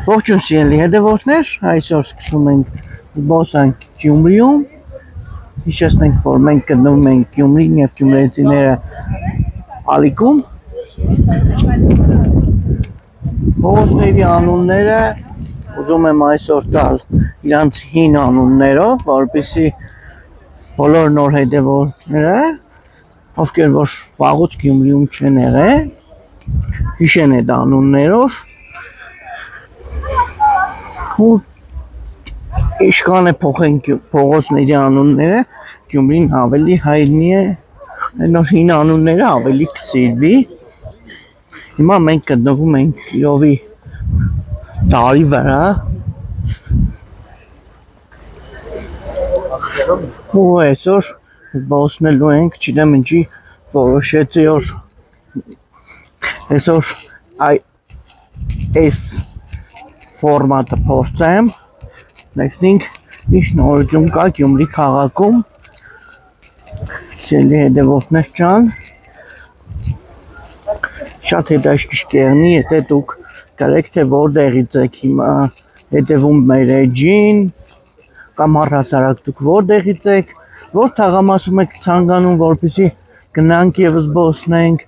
Ողջույն սիրելի հետևորդներ, այսօր սկսում ենք զբոսանք Գյումրիում։ Հիշեցնենք, որ մենք գտնվում ենք Գյումրին եւ գյումրեցիները ալիքում։ Փողոցների անունները ուզում եմ այսօր տալ իրանց հին անուններով, որպեսզի բոլոր նոր հետևորդները, ովքեր որ վաղուց Գյումրիում չեն եղել, հիշեն այդ անուններով։ Ու իշքան է փոխենք փողոցների անունները, Գյումրին ավելի հայտնի է, նոր հին անունները ավելի կսիրվի։ Հիմա մենք գտնվում ենք Կիրովի տարի վրա։ Ու այսօր զբոսնելու ենք, չգիտեմ ինչի որոշեցի որ այսօր այս ֆորմատը փորձեմ, տեսնենք ինչ նորություն կա Գյումրի քաղաքում։ Սիրելի հետևորդներ ջան, շատ հետաքրքիր կլինի, եթե դուք գրեք թե որտեղից եք հիմա հետևում մեր էջին, կամ առհասարակ դուք որտեղից եք, որ թաղամասում եք ցանկանում, որպեսզի գնանք եւ զբոսնենք։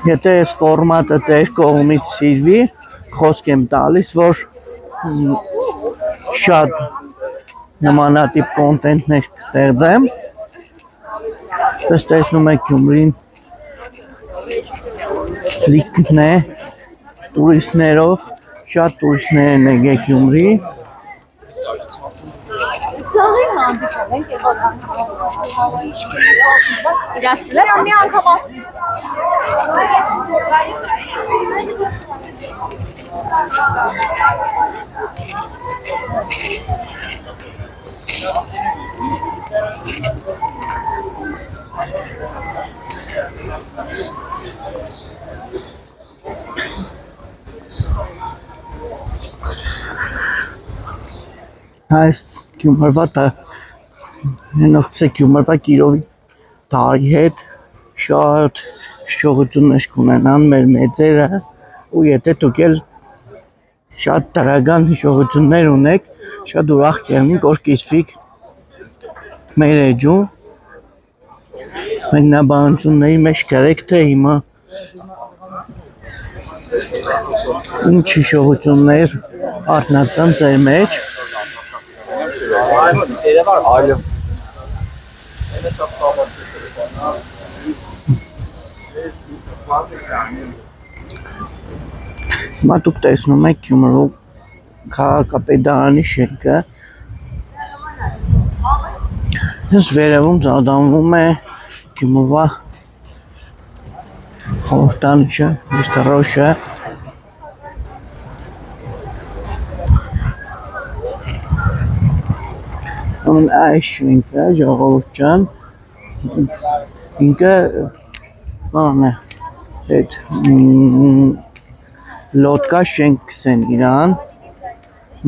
Եթե այս ֆորմատը ձեր կողմից սիրվի, խոսք եմ տալիս, որ շատ նմանատիպ կոնտենտներ կստեղծեմ։ Ըստ տեսնում եք Գյումրին լիքն է տուրիստներով, շատ տուրիստներ են եկել Գյումրի։ Այս Գյումրվա Գյումրվա Կիրովի տարի հետ շատ հիշողություններ կունենան մեր մեծերը, ու եթե դուք էլ շատ դրական հիշողություններ ունեք, շատ ուրախ կլինենք, որ կիսվիկ մեր էջում։ Մեկնաբանությունների մեջ գրեք թե հիմա ինչ հիշողություններ արթնացան ձեր մեջ։ Հիմա դուք տեսնում եք Գյումրու քաղաքապետարանի շենքը։ Ես վերևում զարդանվում է Գյումրվա խորհրդանիշը, Միստրոշը։ Այս շենքը, ժողովուրդ ջան, ինքը բան է, այդ լոդկա շենք կսեն իրան,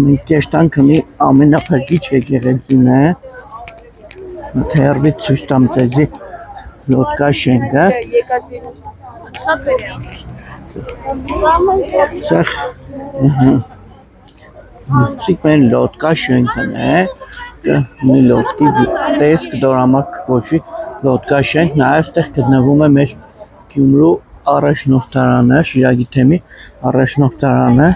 մենք Կեշտանքնի ամենափրկիչ եկեղեցին է, հեռվից ցույց տամ ձեզի լոդկա շենքը։ Սիկ մեն լոդկա շենքն է, մի լոդկի տեսք դորամակ կոչվի լոդկա շենք, նաև այստեղ գտնվում է մեր Գյումրու առաջնորդարանը, Շիրակի թեմի առաջնորդարանը։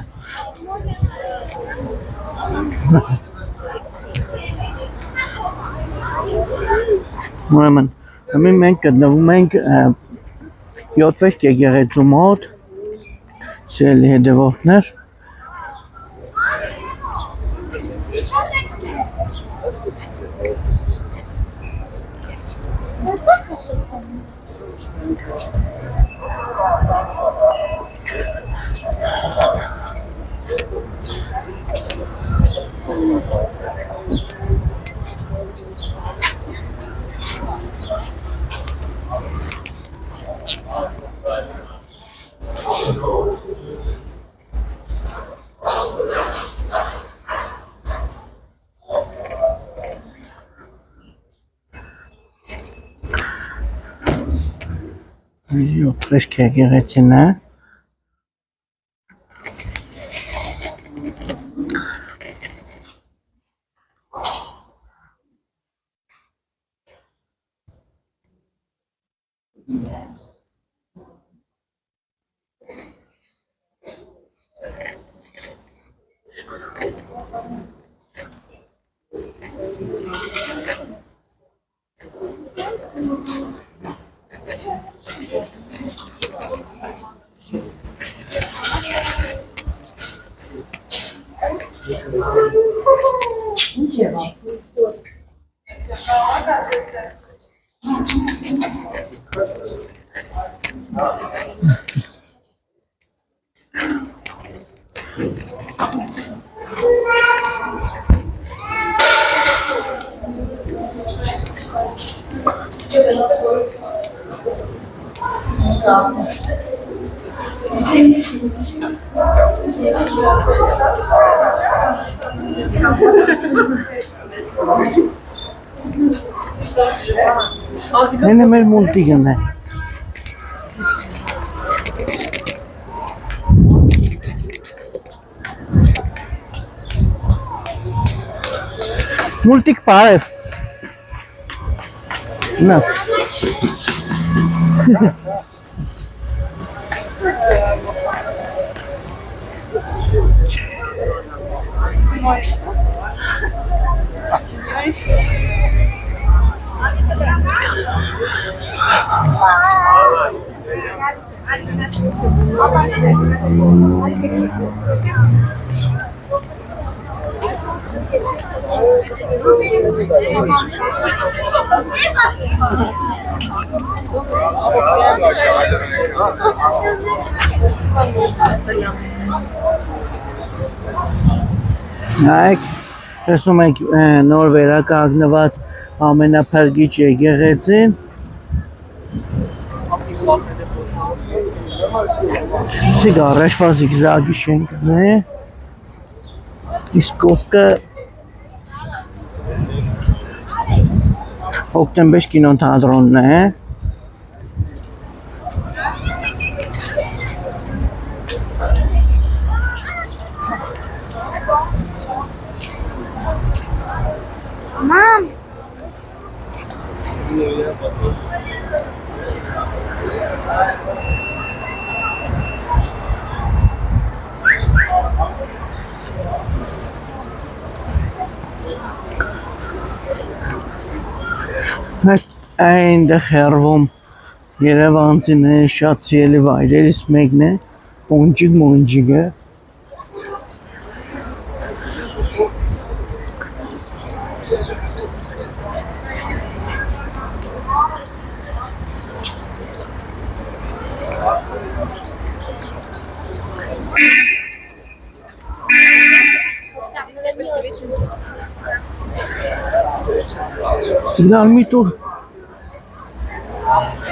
Ուրեմն մենք գտնվում ենք 7 եկեղեցու մոտ, սիրելի հետևորդներ։ Fresh եկեղեցին է։ Հենը մեր մուլտիկն է։ Մուլտիկ բարև։ Նա։ Նայեք, տեսնում եք նոր վերականգնված ամենափրկիչ եկեղեցին։ Սիկ առաջվա զիգզագի շենքն է։ Իսկ կողքը Հոկտեմբեր կինոթատրոնն է։ Mom. Այնտեղ հեռվում Երևանցիների շատ սիրելի վայրերից մեկն է, Մոնջիկը։ Signal mi tu?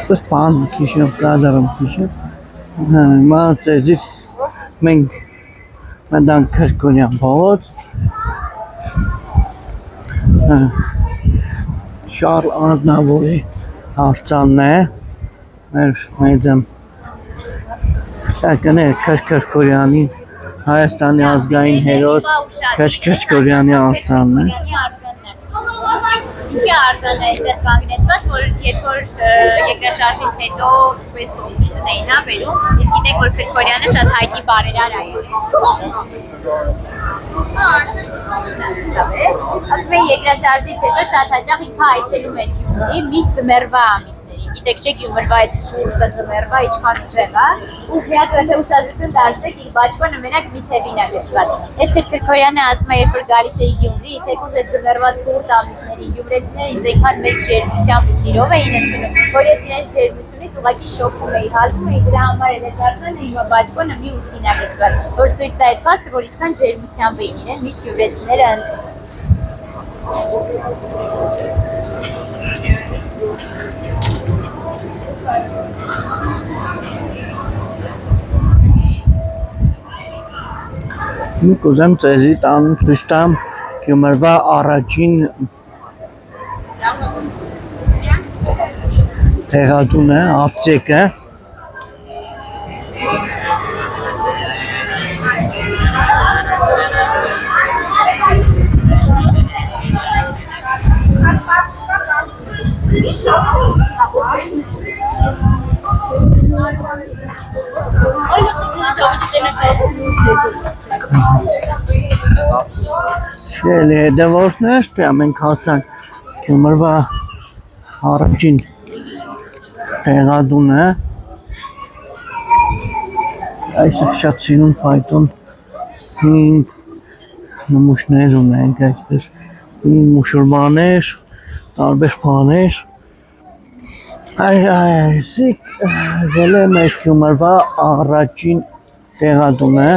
Pues pan, kişi kadarım kişi. Ma tezit mendan 40 koyan pavot. Şarl Aznavouri արձանն է, մեր Սակն է Քրքորյանի Հայաստանի ազգային հերոս Քրքորյանի արձանն է։ Ինչի արձան է այդտեղ կանգնեցված, որ երբ որ երկրաշարժից հետո պես փոխություն էին բերում, իսկ գիտեք, որ Քրքորյանը շատ հայտնի բարերար է Ասում են երկրաշարժից հետո շատ հաճախ ինքը այցելում էր Գյումրի, միշտ ձմեռվա ամիսներին, գիտեք չէ Գյումրվա այդ սուրտը ձմեռվա իչքան ուժեղ է, ու հիատ եթե ուշադրություն դարձեք իր բաճկոնը մենակ միթևին է գծված։ Այս Քրքորյանը ասում է, երբ որ գալիս էի Գյումրի, թեկուզ այդ ձմեռվա սուրտ ամիսներին գյումրեցիները ինձ այնքան մեծ ջերմությամբ ու սիրով էին ընդունում, որ ես իրենց ջերմությունից ուղղակի շոկում էի, հալվում էի, դրա համար էլ այս արձանը իմ բաճկոնը մի ուսին է գծված, որ ցույց տա այդ փաստը, որ ինչքան ջերմությամբ էին իրեն միշտ գյումրեցիները ընդունում։ Մի կուզեմ ծեզի տանուն ցույց տամ Գյումրվա առաջին տեղատունը, ապտեկը, Շելի հետևորդներ, թե մենք հասանք Գյումրվա առաջին տեղադունը, այստեղ շատ սիրուն փայտուն հին նմուշներ ունենք, այսպես հին մուշուրմաներ, տարբեր բաներ, այսիկ ել է մեր Գյումրվա առաջին տեղադունը,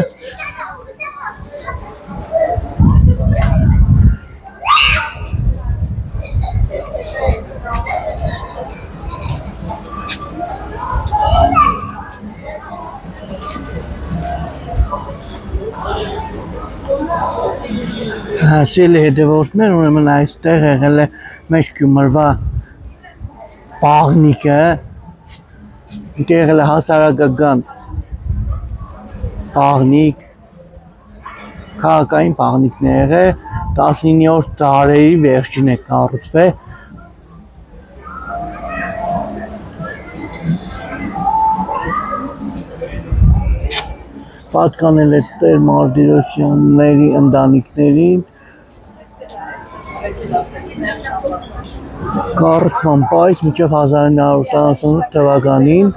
Սիրելի հետևորդներ, ուրեմն այստեղ եղել է մեր Գյումրվա պաղնիկը, եղել է հասարակական պաղնիկ, քաղաքային պաղնիկն է եղել, 19-րդ դարերի վերջին է կառուցվել, պատկանել է Տեր Մարտիրոսյանների ընտանիքներին, կառուցման պայծ մինչև 1978 թվականին,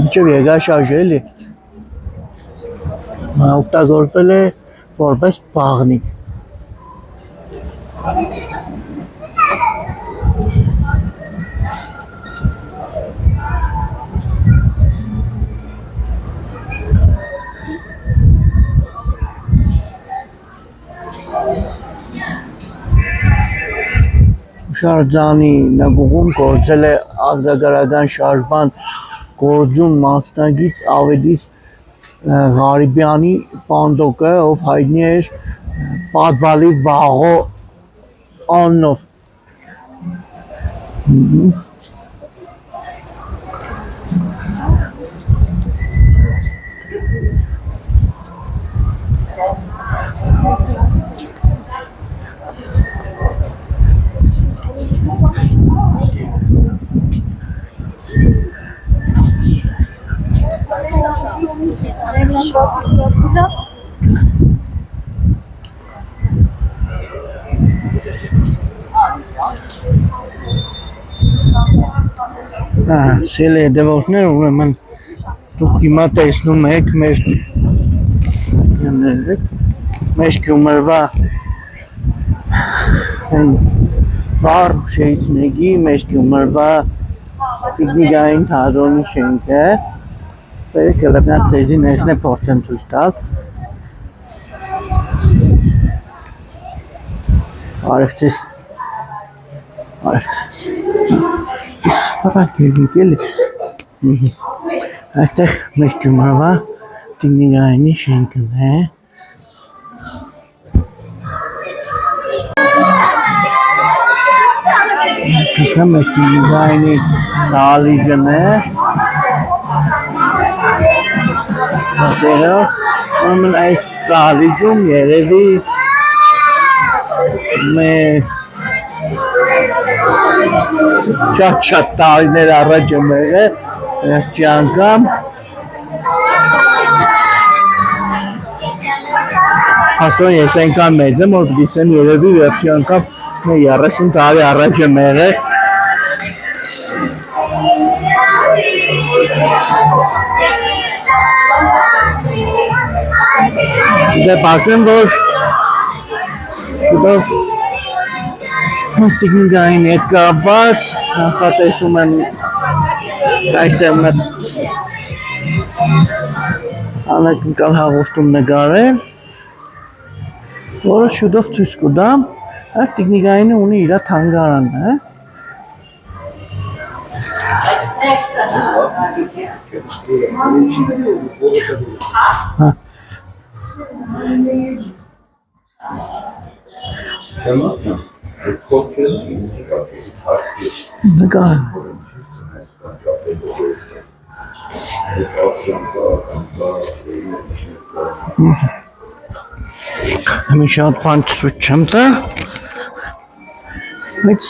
մինչև երկաշարժ էլի, օգտագործվել է որպես պաղնիկ։ Շարժանի նկուղում գործել է ազգագրական շարժման գործում մասնակից Ավետիս Ղարիբյանի Պանդոկը, ով հայտնի էր Պատվալի Վաղո անունով։ Սիրելի հետևորդներ, ուրեմն դուք հիմա տեսնում եք մեր Գյումրվա բար շեից մեկի, մեր Գյումրվա տիկնիկային թատրոնի շենքը, կլապնատ ձեզի ներսն է փորձեմ ցույց տալ։ Արևտես Սպարակ եկել է, այստեղ մեր Գյումրվա տիկնիկայինի շենքն է, այստեղ մեր տիկնիկայինի դահլիճն է, ուրեմն այս դահլիճում երևի շատ տարիներ առաջ եմ եղել, վերջի անգամ հաստատ ես այնքան մեծ եմ, որ պիտի ասեմ երևի վերջի անգամ 30 տարի առաջ եմ եղել։ Դե ասեմ, որ շուտով տիկնիկային հետ կապված նախատեսում եմ այստեղ մեկ անակնկալ հաղորդում նկարել, որը շուտով ցույց կտամ, այս տիկնիկայինը ունի իր թանգարանը, նկար Հմի շատ բան ցույց չեմ տա, Մեծ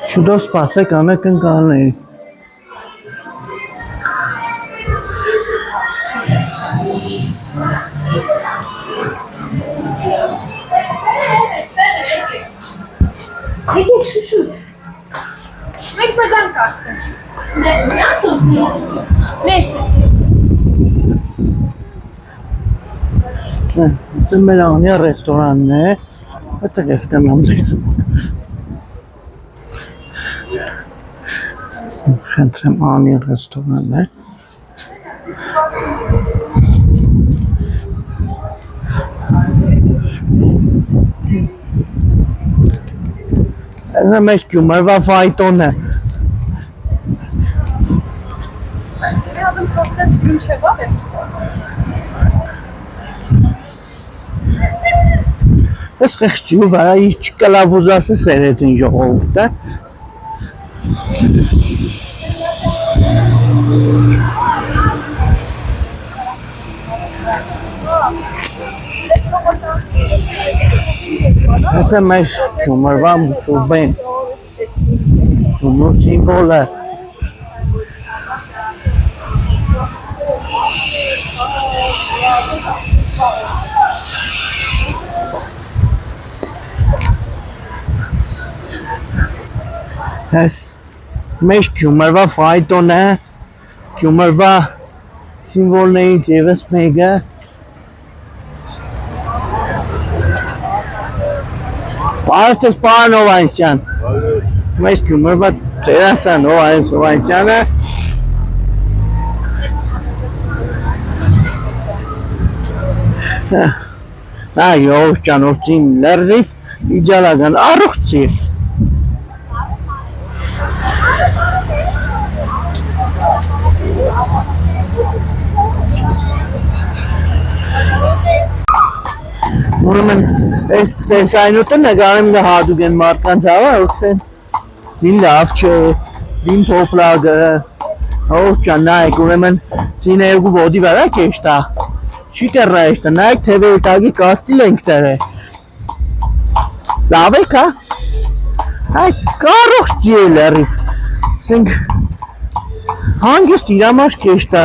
չուդո սպասեք անակ ընկալների։ Եկեք շուշուտ։ Մենք բրդան կարգն։ Մեզ Це մեր անի ռեստորանն է, այդտեղ ես կնամ դից։ Խնդրեմ անի ռեստորանն է։ Այս մեր Գյումրվա ֆայտոն է։ Rядом просто ключевая. Այս խեղճի վրա իջ կլավուզասը սերետ են ժողովուրդ է։ Այս է մեր Գյումրվա մուտուբեն։ Գյումրու սիմվոլ է։ Այս մեր Գյումրվա ֆայտոն է, Գյումրվա սիմվոլներից ևս մեկը։ Պարդես պարան Հովանեսյան, մեր Գյումրվա տերասան Հովանես Հովանեսյանը։ Այո, ճանորդին լրիվ իջալական առողջի։ Ուրեմն այս տեսայնուտը նկարեմ հատուկ են մարդկանց համար, ուրքսեն զին լավ չէ, զին թոպլագը, հող ճան նայք, ուրեմն զին երկու ոտի վրա կեշտա, չի կռա էշտա, նայք թևե տագի կաստիլ ենք տերը, լավ եք հա, այ կարող ճի է լերիվ, սենք հանգիստ իրամաշ կեշտա,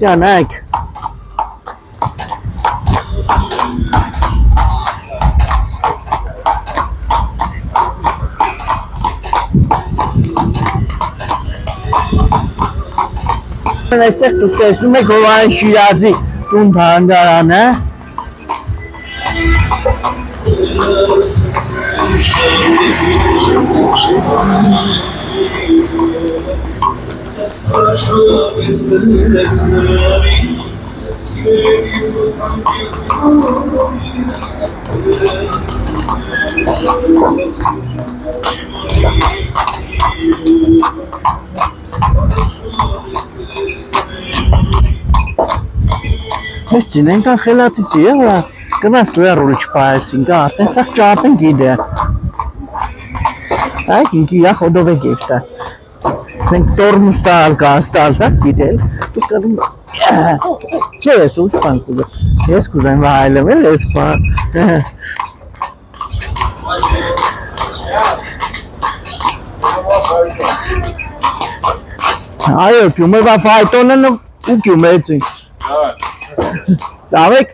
տյա նայք, այստեղ դուք տեսնում եք Հովանես Շիրազի տուն թանգարանը։ Ես չինենքան խելատիցի է, վրա կնաս դու է ռուլի չպայեսին կա, արդեն սաղ ճապեն գիդ է։ Այք ինքի յա խոդով է գեշտա։ Սենք տորմուստալ կա ստալ սաղ գիդել, դուք կրում չէ ես ուչ պան կուզը, ես կուզեմ վայլեմ էլ ես պան։ Այո, Գյումրվա ֆայտոնն ու Գյումրեցին։ Լավ եք։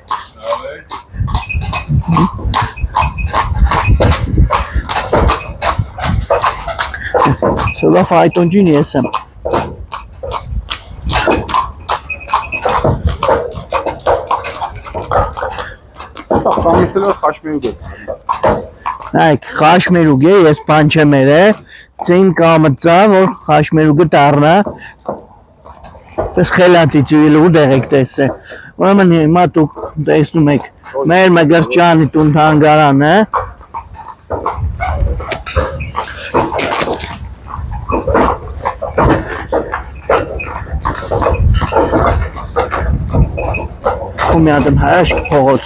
Սովա ֆայտոն ջին ես եմ։ Կամիցելը խաշմերուկ է։ Այք խաշմերուկ է, ես բան չեմ է, ծին կամծա, որ խաշմերուկը տառնա, պես խելացիցի ու դեղ եք տեսը։ Ուրեմն հիմա դուք տեսնում եք մեր Մգրճյանի տուն թանգարանը։ ու մի հատ հրաշք փողոց։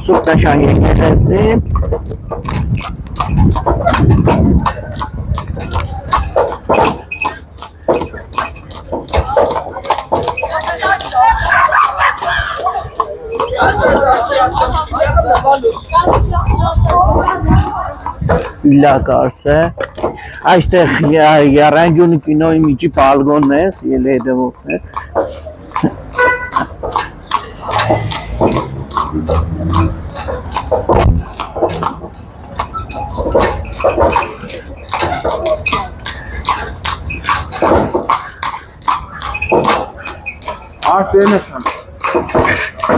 Սուպտաշան եկեղեցի։ Իլակարս է։ Այստեղ Եռանկյունի կինոյի միջի բալկոնն է, ելի հետևողն է։ Արտենեշան։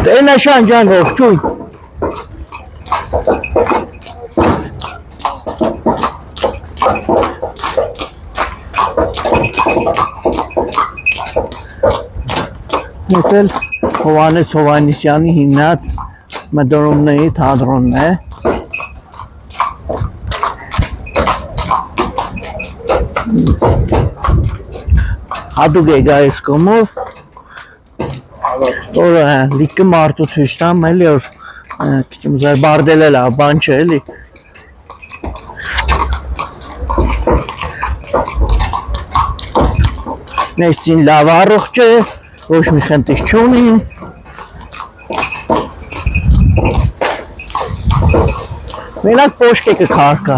Տենաշան ջան, ողջույն։ Ես էլ Հովհաննես Հովհաննիսյանի հիմնած մտորումների թատրոնն է։ Հատուկ եկա այս կողմով, որ լիքը մարդու ցույց տամ, էլի որ քիչ ուզեր բարդել է լավ բան չէ, էլի։ Ներսին լավ առողջ է, ոչ մի խնդիր չունի։ Մենակ պոշկեկը քարկա։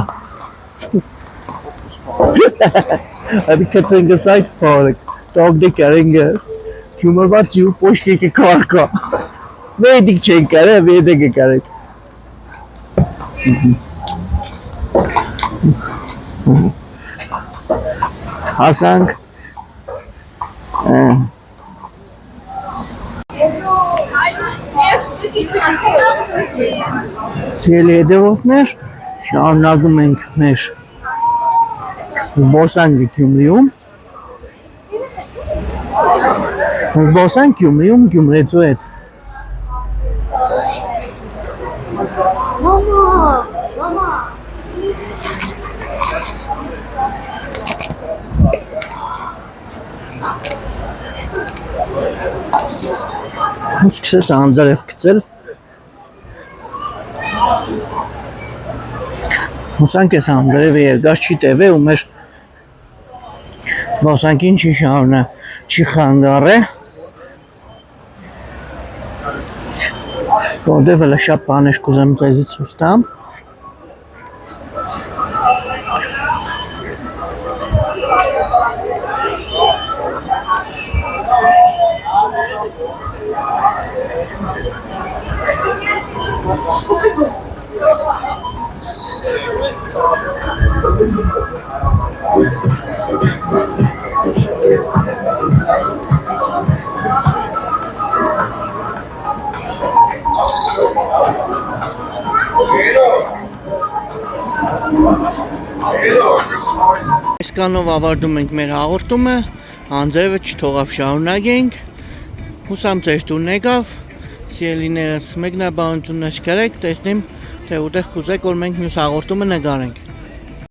Adică ți-am găsit porc, toc de carengă, chiumărba țiu poșche că carca. Vedi ce în care, vede că care. Hasan. Ելի հետևողներ, շարունակում ենք մեր Զբոսանք Գյումրիում, զբոսանք Գյումրիում Գյումրեցու հետ։ Ու սկսեց անձարև գծել։ Հուսանք ես անձարևը երկար չի տևե ու մեր Բոսանքին չի շարունա, չի խանգարե, որտև էլ շատ բաներ կուզեմ ձեզի ցույց տամ։ Այսքանով ավարտում ենք մեր հաղորդումը, անձրևը չթողավ շարունակենք, հուսամ ձեր տուն եկավ, սիրելիներս մեկնաբանություններ չկարեք, տեսնեմ թե ուտեղ կուզեք որ մենք մյուս հաղորդումը նկարենք։